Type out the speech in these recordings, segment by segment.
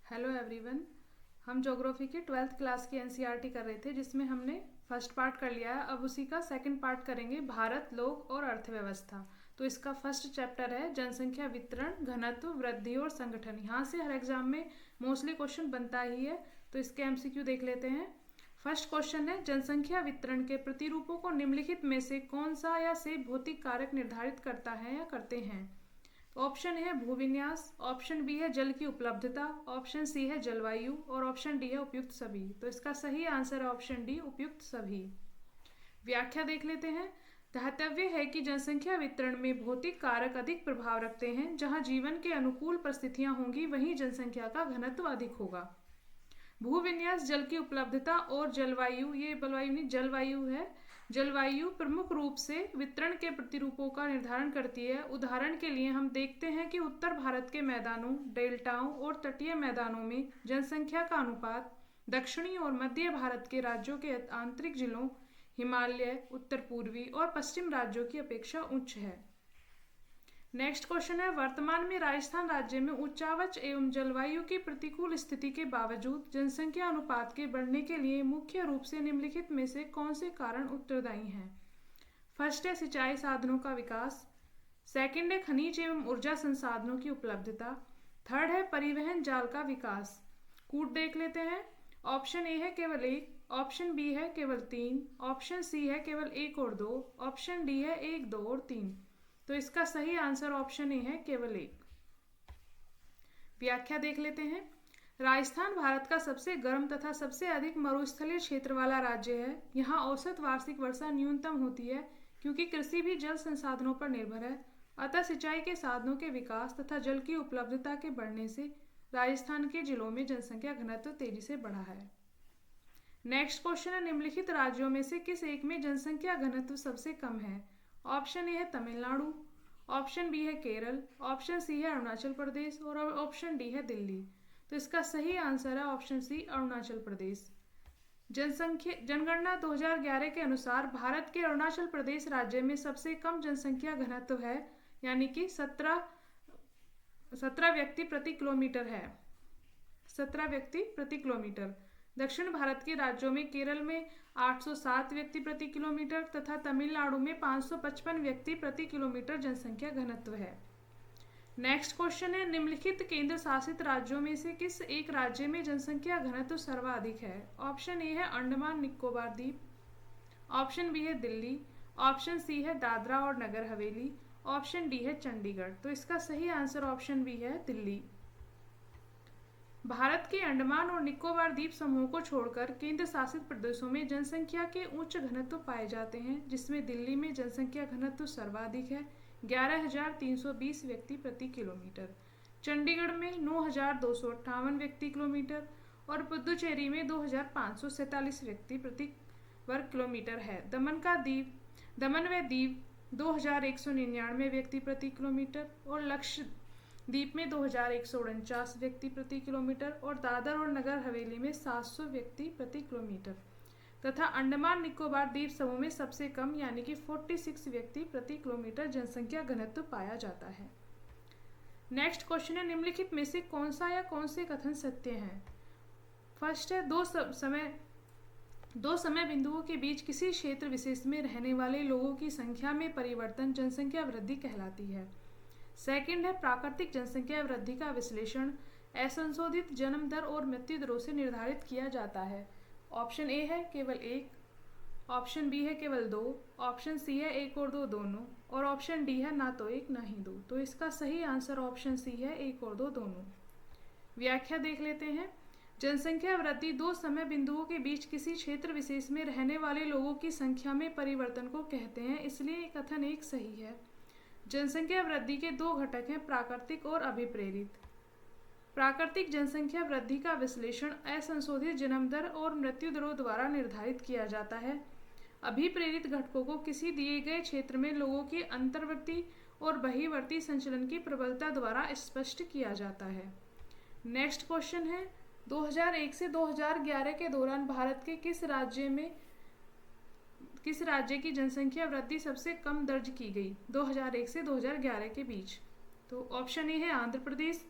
Hello everyone. हम geography की 12th class की एनसीईआरटी कर रहे थे, जिसमें हमने फर्स्ट पार्ट कर लिया है। अब उसी का सेकंड पार्ट करेंगे, भारत, लोग और अर्थव्यवस्था। तो इसका फर्स्ट चैप्टर है जनसंख्या वितरण, घनत्व, वृद्धि और संगठन। यहाँ से हर एग्जाम में मोस्टली क्वेश्चन बनता ही है, तो इसके एमसीक्यू देख लेते हैं। फर्स्ट क्वेश्चन है, जनसंख्या वितरण के प्रतिरूपों को निम्नलिखित में से कौन सा या से भौतिक कारक निर्धारित करता है या करते हैं। ऑप्शन है भूविन्यास, ऑप्शन बी है जल की उपलब्धता, ऑप्शन सी है जलवायु और ऑप्शन डी है उपयुक्त सभी। तो इसका सही आंसर है ऑप्शन डी, उपयुक्त सभी। व्याख्या देख लेते हैं। ध्यातव्य है कि जनसंख्या वितरण में भौतिक कारक अधिक प्रभाव रखते हैं। जहां जीवन के अनुकूल परिस्थितियां होंगी वहीं जनसंख्या का घनत्व अधिक होगा। भूविन्यास, जल की उपलब्धता और जलवायु, ये बलवायु नहीं जलवायु है, जलवायु प्रमुख रूप से वितरण के प्रतिरूपों का निर्धारण करती है। उदाहरण के लिए हम देखते हैं कि उत्तर भारत के मैदानों, डेल्टाओं और तटीय मैदानों में जनसंख्या का अनुपात दक्षिणी और मध्य भारत के राज्यों के आंतरिक जिलों, हिमालय, उत्तर पूर्वी और पश्चिम राज्यों की अपेक्षा उच्च है। नेक्स्ट क्वेश्चन है, वर्तमान में राजस्थान राज्य में उच्चावच एवं जलवायु की प्रतिकूल स्थिति के बावजूद जनसंख्या अनुपात के बढ़ने के लिए मुख्य रूप से निम्नलिखित में से कौन से कारण उत्तरदायी हैं। फर्स्ट है सिंचाई साधनों का विकास, सेकंड है खनिज एवं ऊर्जा संसाधनों की उपलब्धता, थर्ड है परिवहन जाल का विकास। कूट देख लेते हैं। ऑप्शन ए है केवल एक, ऑप्शन बी है केवल तीन, ऑप्शन सी है केवल एक और दो, ऑप्शन डी है एक, दो और तीन। तो इसका सही आंसर ऑप्शन ए है, केवल एक। व्याख्या देख लेते हैं। राजस्थान भारत का सबसे गर्म तथा सबसे अधिक मरुस्थलीय क्षेत्र वाला राज्य है। यहाँ औसत वार्षिक वर्षा न्यूनतम होती है, क्योंकि कृषि भी जल संसाधनों पर निर्भर है। अतः सिंचाई के साधनों के विकास तथा जल की उपलब्धता के बढ़ने से राजस्थान के जिलों में जनसंख्या घनत्व तेजी से बढ़ा है। नेक्स्ट क्वेश्चन है, निम्नलिखित राज्यों में से किस एक में जनसंख्या घनत्व सबसे कम है। ऑप्शन ए है तमिलनाडु, ऑप्शन बी है केरल, ऑप्शन सी है अरुणाचल प्रदेश और ऑप्शन डी है दिल्ली। तो इसका सही आंसर है ऑप्शन सी, अरुणाचल प्रदेश। जनगणना 2011 के अनुसार भारत के अरुणाचल प्रदेश राज्य में सबसे कम जनसंख्या घनत्व है, यानी कि 17 व्यक्ति प्रति किलोमीटर है। 17 व्यक्ति प्रति किलोमीटर। दक्षिण भारत के राज्यों में केरल में 807 व्यक्ति प्रति किलोमीटर तथा तमिलनाडु में 555 व्यक्ति प्रति किलोमीटर जनसंख्या घनत्व है। नेक्स्ट क्वेश्चन है, निम्नलिखित केंद्र शासित राज्यों में से किस एक राज्य में जनसंख्या घनत्व सर्वाधिक है। ऑप्शन ए है अंडमान निकोबार द्वीप, ऑप्शन बी है दिल्ली, ऑप्शन सी है दादरा और नगर हवेली, ऑप्शन डी है चंडीगढ़। तो इसका सही आंसर ऑप्शन बी है, दिल्ली। भारत के अंडमान और निकोबार द्वीप समूह को छोड़कर केंद्र शासित प्रदेशों में जनसंख्या के उच्च घनत्व पाए जाते हैं, जिसमें दिल्ली में जनसंख्या घनत्व सर्वाधिक है, 11,320 व्यक्ति प्रति किलोमीटर। चंडीगढ़ में 9,258 व्यक्ति किलोमीटर और पुदुचेरी में 2,547 व्यक्ति प्रति वर्ग किलोमीटर है। दमन व दीव 2,199 व्यक्ति प्रति किलोमीटर और लक्षद्वीप में 2,149 व्यक्ति प्रति किलोमीटर और दादर और नगर हवेली में 700 व्यक्ति प्रति किलोमीटर तथा अंडमान निकोबार द्वीप समूह में सबसे कम यानी कि 46 व्यक्ति प्रति किलोमीटर जनसंख्या घनत्व पाया जाता है। नेक्स्ट क्वेश्चन है, निम्नलिखित में से कौन सा या कौन से कथन सत्य हैं। फर्स्ट है, दो समय बिंदुओं के बीच किसी क्षेत्र विशेष में रहने वाले लोगों की संख्या में परिवर्तन जनसंख्या वृद्धि कहलाती है। सेकंड है, प्राकृतिक जनसंख्या वृद्धि का विश्लेषण असंशोधित जन्म दर और मृत्यु दरों से निर्धारित किया जाता है। ऑप्शन ए है केवल एक, ऑप्शन बी है केवल दो, ऑप्शन सी है एक और दो दोनों और ऑप्शन डी है ना तो एक ना ही दो। तो इसका सही आंसर ऑप्शन सी है, एक और दो दोनों। व्याख्या देख लेते हैं। जनसंख्या वृद्धि दो समय बिंदुओं के बीच किसी क्षेत्र विशेष में रहने वाले लोगों की संख्या में परिवर्तन को कहते हैं, इसलिए कथन एक सही है। जनसंख्या वृद्धि के दो घटक हैं, प्राकृतिक और अभिप्रेरित। प्राकृतिक जनसंख्या वृद्धि का विश्लेषण असंशोधित जन्म दर और मृत्यु दरों द्वारा निर्धारित किया जाता है। अभिप्रेरित घटकों को किसी दिए गए क्षेत्र में लोगों की अंतर्वर्ती और बहिर्वर्ती संचलन की प्रबलता द्वारा स्पष्ट किया जाता है। नेक्स्ट क्वेश्चन है, 2001 से 2011 के दौरान भारत के किस राज्य की जनसंख्या वृद्धि सबसे कम दर्ज की गई 2001 से 2011 के बीच। तो ऑप्शन ए है आंध्र प्रदेश,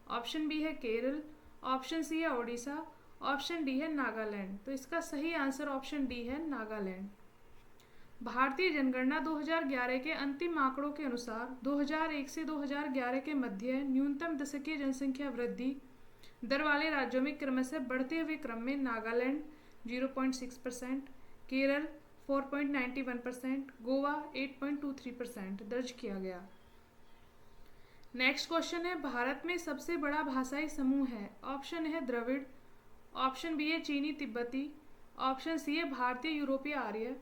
ऑप्शन बी है केरल, ऑप्शन सी है ओडिशा, ऑप्शन डी है नागालैंड। तो इसका सही आंसर ऑप्शन डी है नागालैंड। भारतीय जनगणना 2011 के अंतिम आंकड़ों के अनुसार 2001 से 2011 के मध्य न्यूनतम दशकीय जनसंख्या वृद्धि दर वाले राज्यों में क्रमशः बढ़ते हुए क्रम में नागालैंड 0.6%, केरल 4.91%, गोवा 8.23% दर्ज किया गया। नेक्स्ट क्वेश्चन है, भारत में सबसे बड़ा भाषाई समूह है। ऑप्शन है द्रविड़, ऑप्शन बी है चीनी तिब्बती, ऑप्शन सी है भारतीय यूरोपीय आर्य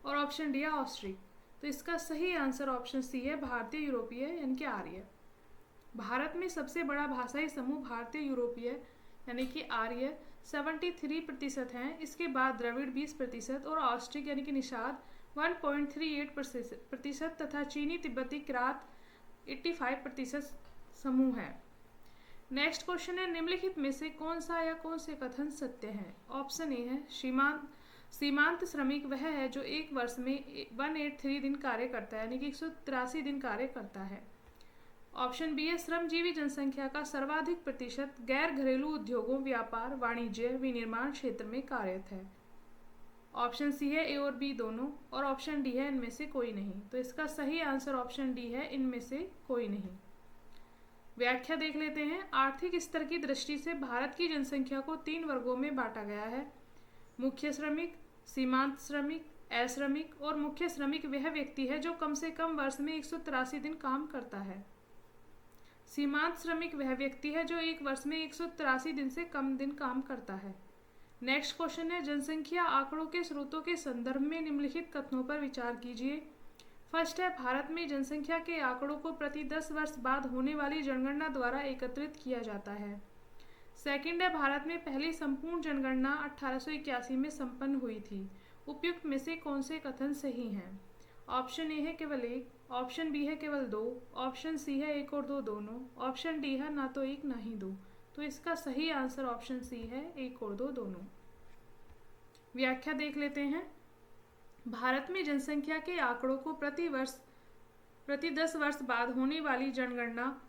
और ऑप्शन डी है ऑस्ट्रिक। तो इसका सही आंसर ऑप्शन सी है भारतीय यूरोपीय यानी कि आर्य। भारत में सबसे बड़ा भाषाई समूह भारतीय यूरोपीय यानी कि आर्य 73% हैं। इसके बाद द्रविड़ 20% और ऑस्ट्रिक यानी कि निषाद 1.38% तथा चीनी तिब्बती किरात 85% समूह है। नेक्स्ट क्वेश्चन है, निम्नलिखित में से कौन सा या कौन से कथन सत्य हैं। ऑप्शन ए है सीमांत श्रमिक वह है जो एक वर्ष में 183 दिन कार्य करता है यानी कि 183 दिन कार्य करता है। ऑप्शन बी है श्रमजीवी जनसंख्या का सर्वाधिक प्रतिशत गैर घरेलू उद्योगों, व्यापार, वाणिज्य, विनिर्माण क्षेत्र में कार्यरत है। ऑप्शन सी है ए और बी दोनों और ऑप्शन डी है इनमें से कोई नहीं। तो इसका सही आंसर ऑप्शन डी है इनमें से कोई नहीं। व्याख्या देख लेते हैं। आर्थिक स्तर की दृष्टि से भारत की जनसंख्या को 3 वर्गों में बांटा गया है। मुख्य श्रमिक, सीमांत श्रमिक, अश्रमिक और मुख्य श्रमिक वह व्यक्ति है जो कम से कम वर्ष में 183 दिन काम करता है। सीमांत श्रमिक वह व्यक्ति है जो एक वर्ष में 183 दिन से कम दिन काम करता है। नेक्स्ट क्वेश्चन है, जनसंख्या आंकड़ों के स्रोतों के संदर्भ में निम्नलिखित कथनों पर विचार कीजिए। फर्स्ट है, भारत में जनसंख्या के आंकड़ों को प्रति 10 वर्ष बाद होने वाली जनगणना द्वारा एकत्रित किया जाता है। सेकंड है, भारत में पहली संपूर्ण जनगणना 1881 में संपन्न हुई थी। उपयुक्त में से कौन से कथन सही हैं। ऑप्शन ए है केवल एक, ऑप्शन बी है केवल दो, ऑप्शन सी है एक और दो दोनों, ऑप्शन डी है ना तो एक ना ही दो। तो इसका सही आंसर ऑप्शन सी है एक और दो दोनों। व्याख्या देख लेते हैं। भारत में जनसंख्या के आंकड़ों को प्रति 10 वर्ष बाद होने वाली जनगणना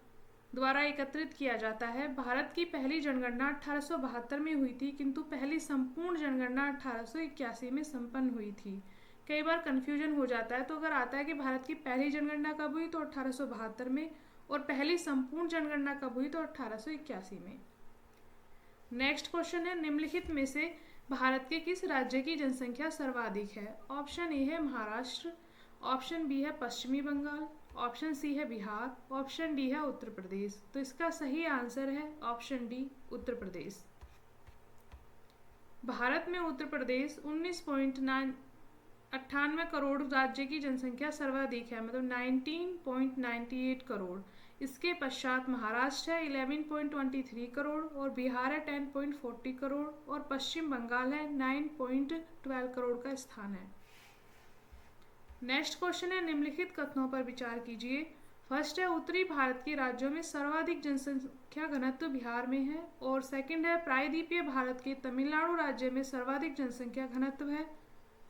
द्वारा एकत्रित किया जाता है। भारत की पहली जनगणना 1872 में हुई थी, किंतु पहली संपूर्ण जनगणना 1881 में संपन्न हुई थी। कई बार कन्फ्यूजन हो जाता है, तो अगर आता है कि भारत की पहली जनगणना कब हुई तो 1872 में और पहली संपूर्ण जनगणना कब हुई तो 1881 में। नेक्स्ट क्वेश्चन है, निम्नलिखित में से भारत के किस राज्य की जनसंख्या सर्वाधिक है। ऑप्शन ए है महाराष्ट्र, ऑप्शन बी है पश्चिमी बंगाल, ऑप्शन सी है बिहार, ऑप्शन डी है उत्तर प्रदेश। तो इसका सही आंसर है ऑप्शन डी उत्तर प्रदेश। भारत में उत्तर प्रदेश 19.98 करोड़ राज्य की जनसंख्या सर्वाधिक है, मतलब 19.98 करोड़। इसके पश्चात महाराष्ट्र है 11.23 करोड़ और बिहार है 10.40 करोड़ और पश्चिम बंगाल है 9.12 करोड़ का स्थान है। नेक्स्ट क्वेश्चन है, निम्नलिखित कथनों पर विचार कीजिए। फर्स्ट है, उत्तरी भारत के राज्यों में सर्वाधिक जनसंख्या घनत्व बिहार में है और सेकंड है, प्रायद्वीपीय भारत के तमिलनाडु राज्य में सर्वाधिक जनसंख्या घनत्व है।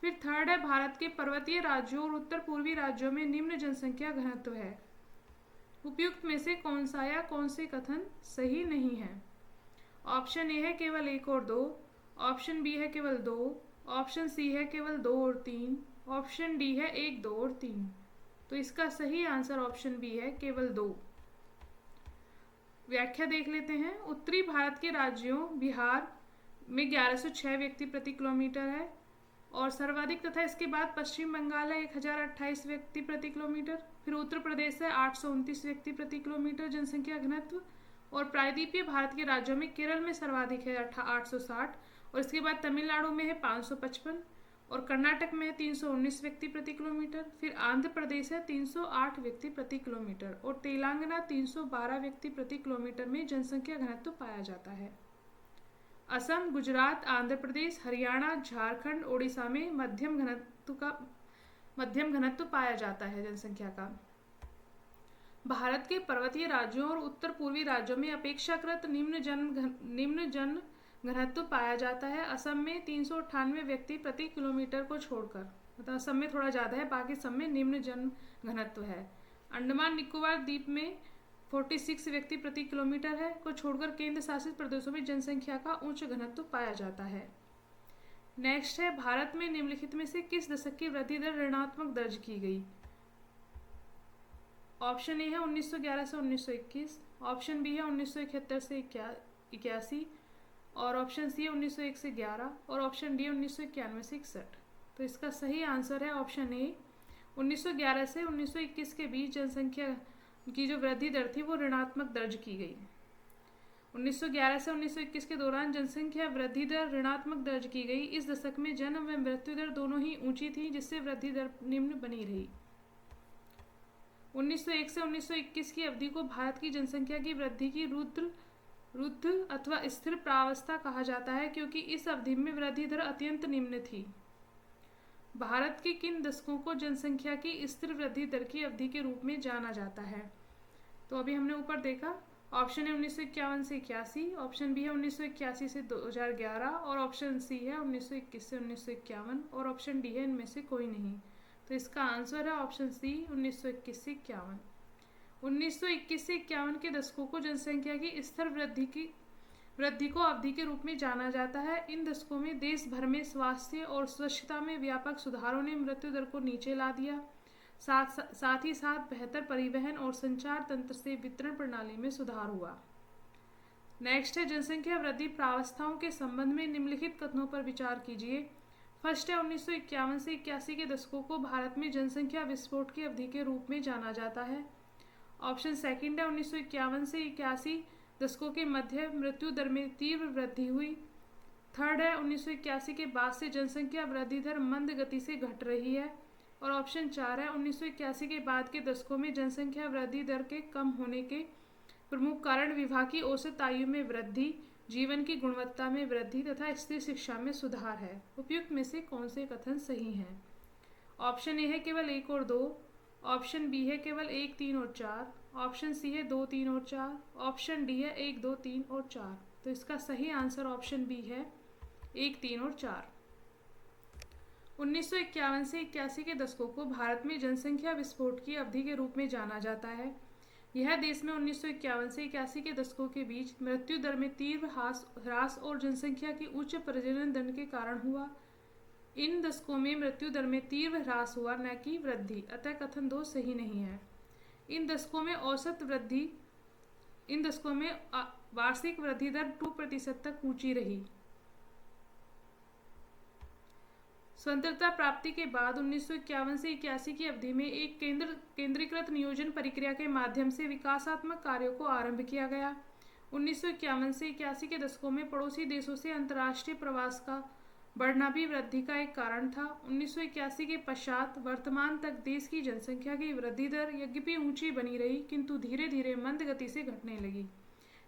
फिर थर्ड है, भारत के पर्वतीय राज्यों और उत्तर पूर्वी राज्यों में निम्न जनसंख्या घनत्व है। उपयुक्त में से कौन सा या कौन से कथन सही नहीं है। ऑप्शन ए है केवल एक और दो, ऑप्शन बी है केवल दो, ऑप्शन सी है केवल 2 और 3, ऑप्शन डी है 1, 2 और 3। तो इसका सही आंसर ऑप्शन बी है केवल 2। व्याख्या देख लेते हैं। उत्तरी भारत के राज्यों बिहार में 1106 व्यक्ति प्रति किलोमीटर है और सर्वाधिक, तथा इसके बाद पश्चिम बंगाल है 1028 व्यक्ति प्रति किलोमीटर। फिर उत्तर प्रदेश है 829 व्यक्ति प्रति किलोमीटर जनसंख्या घनत्व और प्रायद्वीपीय भारत के राज्यों में केरल में सर्वाधिक है 860 और इसके बाद तमिलनाडु में है 555 और कर्नाटक में है 319 व्यक्ति प्रति किलोमीटर। फिर आंध्र प्रदेश है 308 व्यक्ति प्रति किलोमीटर और तेलंगाना 312 व्यक्ति प्रति किलोमीटर में जनसंख्या घनत्व पाया जाता है। असम, गुजरात, आंध्र प्रदेश, हरियाणा, झारखंड, ओडिशा में मध्यम घनत्व पाया जाता है जनसंख्या का। भारत के पर्वतीय राज्यों और उत्तर पूर्वी राज्यों में अपेक्षाकृत निम्न जन घनत्व पाया जाता है। असम में 398 व्यक्ति प्रति किलोमीटर को छोड़कर, मतलब असम में थोड़ा ज़्यादा है, बाकी सब में निम्न जन घनत्व है। अंडमान निकोबार द्वीप में 46 व्यक्ति प्रति किलोमीटर है को छोड़कर केंद्र शासित प्रदेशों में जनसंख्या का उच्च घनत्व पाया जाता है। नेक्स्ट है, भारत में निम्नलिखित में से किस दशक की वृद्धि दर ऋणात्मक दर्ज की गई? ऑप्शन ए है 1911 से 1921, ऑप्शन बी है 1971 से 81 और ऑप्शन सी है 1901 से 11 और ऑप्शन डी 1991 से 61। तो इसका सही आंसर है ऑप्शन ए, 1911 से 1921 के बीच जनसंख्या की जो वृद्धि दर थी वो ऋणात्मक दर्ज की गई। 1911 से 1921 के दौरान जनसंख्या वृद्धि दर ऋणात्मक दर्ज की गई। इस दशक में जन्म व मृत्यु दर दोनों ही ऊंची थी, जिससे वृद्धि दर निम्न बनी रही। 1901 से 1921 की अवधि को भारत की जनसंख्या की वृद्धि की रुद्ध अथवा स्थिर प्रावस्था कहा जाता है, क्योंकि इस अवधि में वृद्धि दर अत्यंत निम्न थी। भारत के किन दशकों को जनसंख्या की स्थिर वृद्धि दर की अवधि के रूप में जाना जाता है? तो अभी हमने ऊपर देखा, ऑप्शन है 1951 से 81, ऑप्शन बी है 1981 से 2011 और ऑप्शन सी है 1921 से 1951 और ऑप्शन डी है इनमें से कोई नहीं। तो इसका आंसर है ऑप्शन सी, 1921 से 51। 1921 से 51 के दशकों को जनसंख्या की स्थिर वृद्धि को अवधि के रूप में जाना जाता है। इन दशकों में देश भर में स्वास्थ्य और स्वच्छता में व्यापक सुधारों ने मृत्यु दर को नीचे ला दिया। साथ ही साथ बेहतर परिवहन और संचार तंत्र से वितरण प्रणाली में सुधार हुआ। नेक्स्ट है, जनसंख्या वृद्धि प्रावस्थाओं के संबंध में निम्नलिखित कथनों पर विचार कीजिए। फर्स्ट है, 1951 से 81 के दशकों को भारत में जनसंख्या विस्फोट की अवधि के रूप में जाना जाता है। ऑप्शन सेकंड है, 1951 से 81 दशकों के मध्य मृत्यु दर में तीव्र वृद्धि हुई। थर्ड है, 1981 के बाद से जनसंख्या वृद्धि दर मंद गति से घट रही है। और ऑप्शन 4 है, 1981 के बाद के दशकों में जनसंख्या वृद्धि दर के कम होने के प्रमुख कारण विवाह की औसत आयु में वृद्धि, जीवन की गुणवत्ता में वृद्धि तथा स्त्री शिक्षा में सुधार है। उपयुक्त में से कौन से कथन सही हैं? ऑप्शन ए है केवल 1 और 2, ऑप्शन बी है केवल 1, 3 और 4, ऑप्शन सी है 2, 3 और 4, ऑप्शन डी है 1, 2, 3 और 4। तो इसका सही आंसर ऑप्शन बी है 1, 3 और 4। 1951 से 81 के दशकों को भारत में जनसंख्या विस्फोट की अवधि के रूप में जाना जाता है। यह देश में 1951 से 81 के दशकों के बीच मृत्यु दर में तीव्र ह्रास और जनसंख्या की उच्च प्रजनन दर के कारण हुआ। इन दशकों में मृत्यु दर में तीव्र ह्रास हुआ, न कि वृद्धि, अतः कथन 2 सही नहीं है। इन दशकों में वार्षिक वृद्धि दर 2% तक ऊंची रही। स्वतंत्रता प्राप्ति के बाद 1951 से 81 की अवधि में एक केंद्रीकृत नियोजन प्रक्रिया के माध्यम से विकासात्मक कार्यों को आरंभ किया गया। 1951 से 81 के दशकों में पड़ोसी देशों से अंतर्राष्ट्रीय प्रवास का बढ़ना भी वृद्धि का एक कारण था। 1981 के पश्चात वर्तमान तक देश की जनसंख्या की वृद्धि दर यद्यपि ऊंची बनी रही, किंतु धीरे धीरे मंद गति से घटने लगी।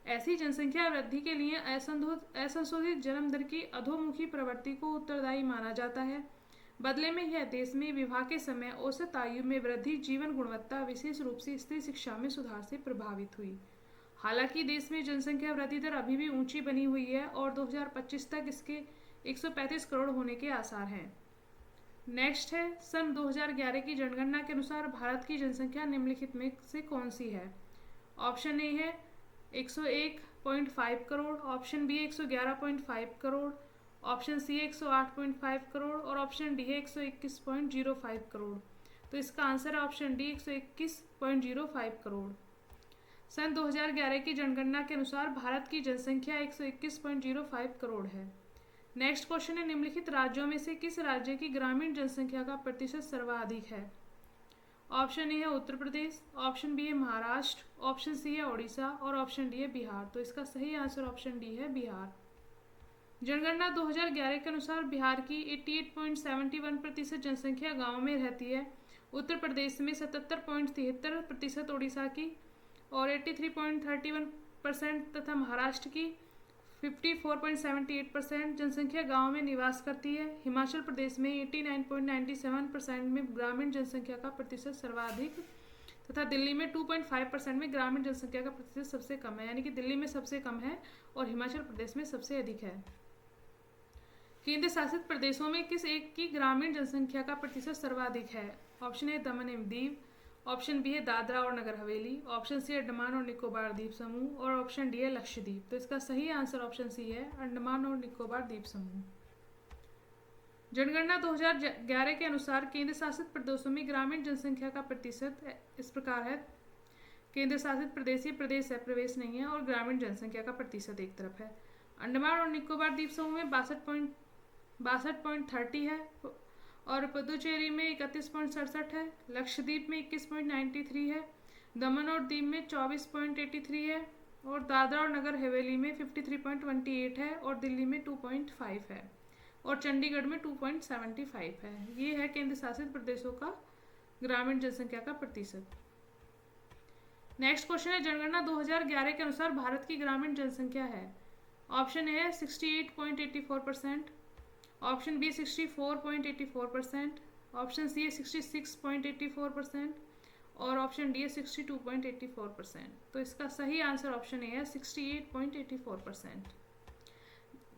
ऐसी जनसंख्या वृद्धि के लिए असंशोधित जन्म दर की अधोमुखी प्रवृत्ति को उत्तरदायी माना जाता है। बदले में यह देश में विवाह के समय औसत आयु में वृद्धि, जीवन गुणवत्ता, विशेष रूप से स्त्री शिक्षा में सुधार से प्रभावित हुई। हालांकि देश में जनसंख्या वृद्धि दर अभी भी ऊंची बनी हुई है और 2025 तक इसके 135 करोड़ होने के आसार हैं। नेक्स्ट है, सन 2011 की जनगणना के अनुसार भारत की जनसंख्या निम्नलिखित में से कौन सी है? ऑप्शन ए है 101.5 crore, option B 111.5 crore, option C 108.5 crore और ऑप्शन डी है 121.05 करोड़। तो इसका आंसर है ऑप्शन डी, 121.05 करोड़। सन 2011 की जनगणना के अनुसार भारत की जनसंख्या 121.05 करोड़ है। नेक्स्ट क्वेश्चन है, निम्नलिखित राज्यों में से किस राज्य की ग्रामीण जनसंख्या का प्रतिशत सर्वाधिक है? ऑप्शन ए है उत्तर प्रदेश, ऑप्शन बी है महाराष्ट्र, ऑप्शन सी है ओडिशा और ऑप्शन डी है बिहार। तो इसका सही आंसर ऑप्शन डी है बिहार। जनगणना 2011 के अनुसार बिहार की 88.71% जनसंख्या गाँव में रहती है। उत्तर प्रदेश में 77.73%, ओडिशा की और 83.31% तथा महाराष्ट्र की 54.78% जनसंख्या गांव में निवास करती है। हिमाचल प्रदेश में 89.97% में ग्रामीण जनसंख्या का प्रतिशत सर्वाधिक तथा दिल्ली में 2.5% में ग्रामीण जनसंख्या का प्रतिशत सबसे कम है, यानी कि दिल्ली में सबसे कम है और हिमाचल प्रदेश में सबसे अधिक है। केंद्र शासित प्रदेशों में किस एक की ग्रामीण जनसंख्या का प्रतिशत सर्वाधिक है? ऑप्शन ए दमन एवं दीव, ऑप्शन बी है दादरा और नगर हवेली, ऑप्शन सी है अंडमान और निकोबार द्वीप समूह और ऑप्शन डी है लक्षद्वीप। तो इसका सही आंसर ऑप्शन सी है अंडमान और निकोबार द्वीप समूह। जनगणना 2011 के अनुसार केंद्र शासित प्रदेशों में ग्रामीण जनसंख्या का प्रतिशत इस प्रकार है। केंद्र शासित प्रदेश ये प्रदेश है, प्रवेश नहीं है, और ग्रामीण जनसंख्या का प्रतिशत एक तरफ है। अंडमान और निकोबार द्वीप समूह में 62.30 है और पुदुचेरी में 31.67 है, लक्षद्वीप में 21.93 है, दमन और दीव में 24.83 है और दादरा और नगर हवेली में 53.28 है और दिल्ली में 2.5 है और चंडीगढ़ में 2.75 है। ये है केंद्र शासित प्रदेशों का ग्रामीण जनसंख्या का प्रतिशत। नेक्स्ट क्वेश्चन है जनगणना 2011 के अनुसार भारत की ग्रामीण जनसंख्या है। ऑप्शन ए है 68.84%, ऑप्शन बी 64.84%, ऑप्शन सी है 66.84% और ऑप्शन डी है 62.84%। तो इसका सही आंसर ऑप्शन ए है 68.84%।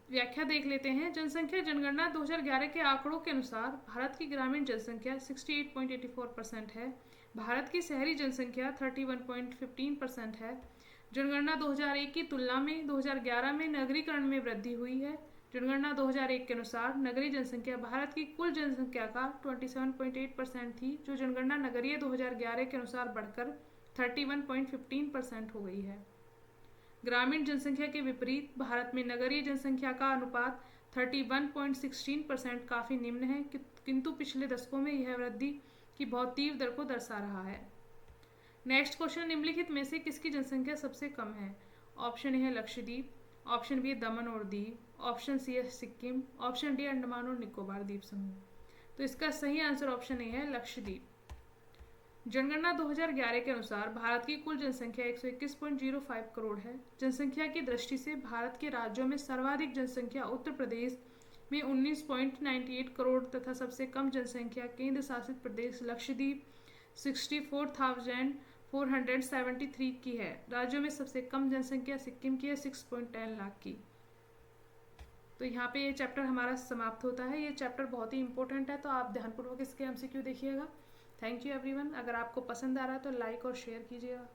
व्याख्या देख लेते हैं। जनसंख्या जनगणना 2011 के आंकड़ों के अनुसार भारत की ग्रामीण जनसंख्या 68.84% है। भारत की शहरी जनसंख्या 31.15% है। जनगणना 2001 की तुलना में 2011 में नगरीकरण में वृद्धि हुई है। जनगणना 2001 के अनुसार नगरीय जनसंख्या भारत की कुल जनसंख्या का 27.8% थी, जो जनगणना नगरीय 2011 के अनुसार बढ़कर 31.15% हो गई है। ग्रामीण जनसंख्या के विपरीत भारत में नगरीय जनसंख्या का अनुपात 31.16% काफ़ी निम्न है, किंतु पिछले दशकों में यह वृद्धि की बहुत तीव्र दर को दर्शा रहा है। नेक्स्ट क्वेश्चन, निम्नलिखित में से किसकी जनसंख्या सबसे कम है? ऑप्शन ए है लक्षद्वीप, ऑप्शन बी है दमन और दीव, ऑप्शन सी है सिक्किम, ऑप्शन डी अंडमान और निकोबार द्वीप समूह। तो इसका सही आंसर ऑप्शन ए है लक्षद्वीप। जनगणना 2011 के अनुसार भारत की कुल जनसंख्या 121.05 करोड़ है। जनसंख्या की दृष्टि से भारत के राज्यों में सर्वाधिक जनसंख्या उत्तर प्रदेश में 19.98 करोड़ तथा सबसे कम जनसंख्या केंद्र शासित प्रदेश लक्षद्वीप 64,473 की है। राज्यों में सबसे कम जनसंख्या सिक्किम की है 6.10 लाख की। तो यहाँ पे ये चैप्टर हमारा समाप्त होता है। ये चैप्टर बहुत ही इंपॉर्टेंट है, तो आप ध्यानपूर्वक इसके एमसीक्यू देखिएगा। Thank you everyone. अगर आपको पसंद आ रहा है तो लाइक और शेयर कीजिएगा।